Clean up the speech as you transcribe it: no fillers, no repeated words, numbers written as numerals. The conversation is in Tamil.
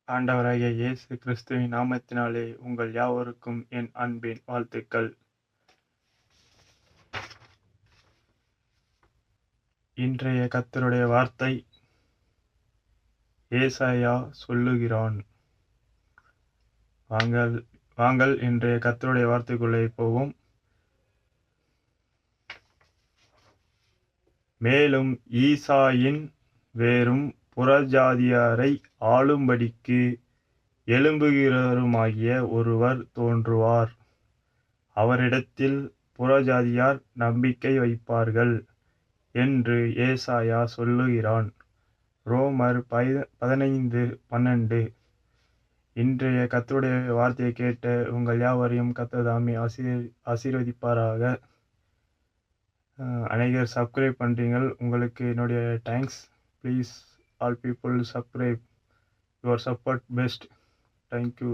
ஆண்டவராகிய இயேசு கிறிஸ்துவின் நாமத்தினாலே உங்கள் யாவருக்கும் என் அன்பின் வாழ்த்துக்கள். இன்றைய கர்த்தருடைய வார்த்தை, ஏசாயா சொல்லுகிறான். வாங்கள் இன்றைய கர்த்தருடைய வார்த்தைக்குள்ளே போவோம். மேலும் ஈசாயின் வேரும் புறஜாதியாரை ஆளும்படிக்கு எழும்புகிறவருமாகிய ஒருவர் தோன்றுவார். அவரிடத்தில் புறஜாதியார் நம்பிக்கை வைப்பார்கள் என்று ஏசாயா சொல்லுகிறான். ரோமர் 15:12. இன்றைய கர்த்தருடைய வார்த்தையை கேட்ட உங்கள் யாவரையும் கர்த்தர் தாமே ஆசீர்வதிப்பாராக. அநேகர் சப்ஸ்கிரைப் பண்ணுறீங்கள், உங்களுக்கு என்னுடைய thanks. Please all people subscribe. Your support best. Thank you.